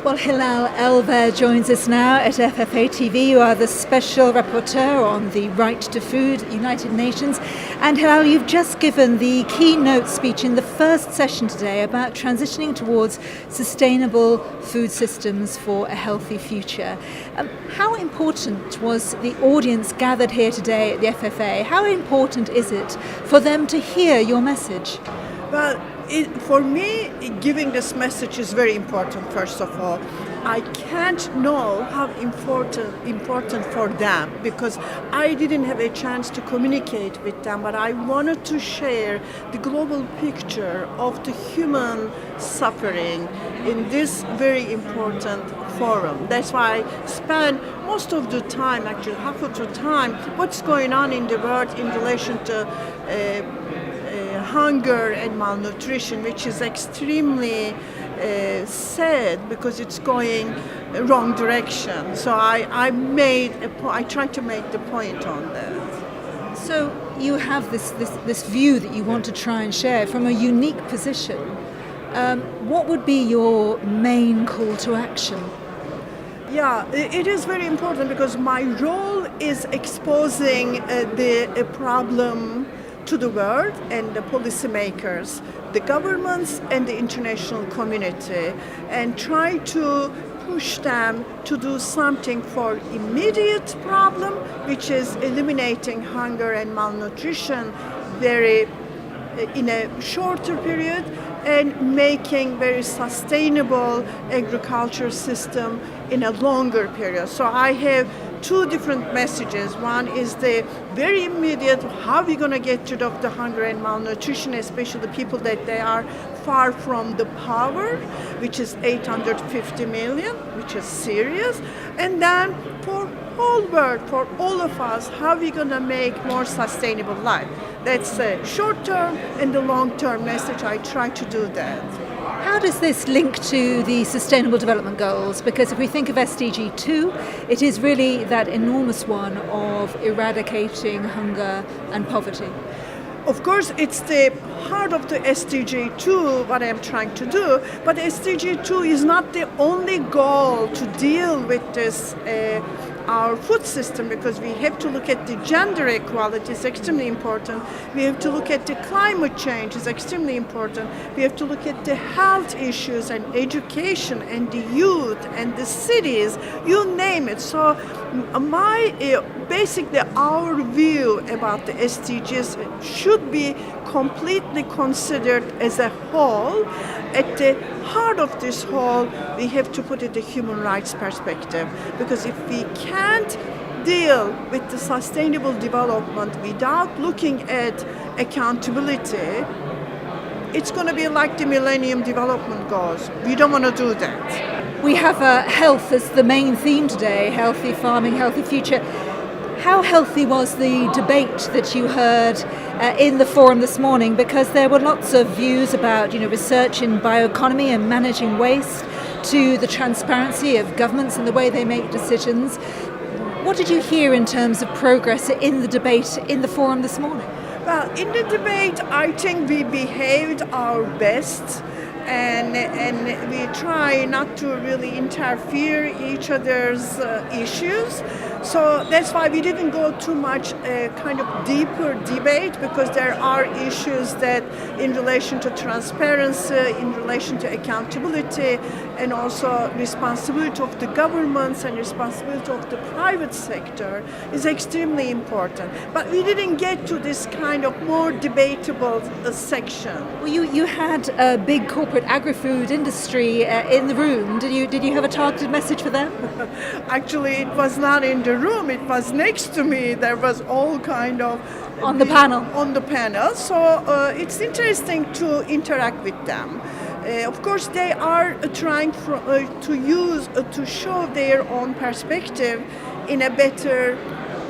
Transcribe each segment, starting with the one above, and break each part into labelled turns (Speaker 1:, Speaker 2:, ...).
Speaker 1: Well, Hilal Elver joins us now at FFATV. You are the special rapporteur on the right to food at United Nations. And Hilal, you've just given the keynote speech in the first session today about transitioning towards sustainable food systems for a healthy future. How important was the audience gathered here today at the FFA? How important is it for them to hear your message?
Speaker 2: Well, for me, giving this message is very important, first of all. I can't know how important for them because I didn't have a chance to communicate with them, but I wanted to share the global picture of the human suffering in this very important forum. That's why I spend most of the time, actually half of the time, what's going on in the world in relation to hunger and malnutrition, which is extremely sad because it's going wrong direction. So I tried to make the point on that.
Speaker 1: So you have this view that you want to try and share from a unique position. What would be your main call to action?
Speaker 2: Yeah, it is very important because my role is exposing the problem to the world and the policymakers, the governments and the international community, and try to push them to do something for immediate problem, which is eliminating hunger and malnutrition in a shorter period, and making very sustainable agriculture system in a longer period. So I have two different messages. One is the very immediate, how we're going to get rid of the hunger and malnutrition, especially the people that they are far from the power, which is 850 million, which is serious. And then for whole world, for all of us, how we're going to make more sustainable life. That's the short-term and the long-term message. I try to do that.
Speaker 1: How does this link to the Sustainable Development Goals? Because if we think of SDG 2, it is really that enormous one of eradicating hunger and poverty.
Speaker 2: Of course, it's the heart of the SDG 2, what I'm trying to do, but SDG 2 is not the only goal to deal with this our food system, because we have to look at the gender equality, is extremely important. We have to look at the climate change, is extremely important. We have to look at the health issues and education and the youth and the cities, you name it. So basically our view about the SDGs should be completely considered as a whole. At the heart of this whole, we have to put it the human rights perspective, because if we can't deal with the sustainable development without looking at accountability, it's going to be like the Millennium Development Goals. We don't want to do that.
Speaker 1: We have health as the main theme today, healthy farming, healthy future. How healthy was the debate that you heard in the forum this morning? Because there were lots of views about, research in bioeconomy and managing waste, to the transparency of governments and the way they make decisions. What did you hear in terms of progress in the debate in the forum this morning?
Speaker 2: Well, in the debate, I think we behaved our best. And we try not to really interfere each other's issues. So that's why we didn't go too much kind of deeper debate, because there are issues that in relation to transparency, in relation to accountability, and also responsibility of the governments and responsibility of the private sector is extremely important. But we didn't get to this kind of more debatable section.
Speaker 1: Well, you had a big corporate agri-food industry in the room. Did you have a targeted message for them?
Speaker 2: Actually, it was not in the room. It was next to me. There was all kind of
Speaker 1: on the panel.
Speaker 2: On the panel. So it's interesting to interact with them. Of course, they are trying to show their own perspective in a better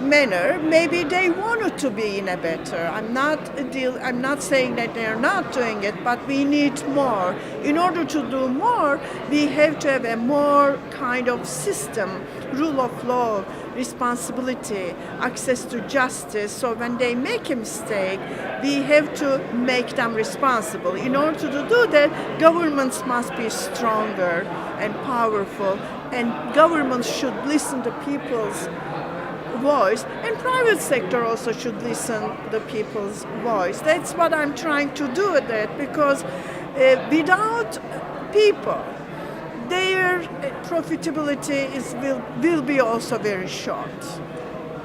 Speaker 2: manner. Maybe they wanted to be in a better. I'm not saying that they are not doing it, but we need more. In order to do more, we have to have a more kind of system, rule of law, responsibility, access to justice. So when they make a mistake, we have to make them responsible. In order to do that, governments must be stronger. and powerful, and governments should listen to people's voice, and private sector also should listen to people's voice. That's what I'm trying to do with that, because without people, their profitability will be also very short.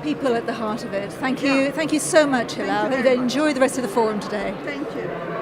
Speaker 1: People at the heart of it. Thank you so much, Hilal.
Speaker 2: Thank you very much.
Speaker 1: Enjoy the rest of the forum today.
Speaker 2: Thank you.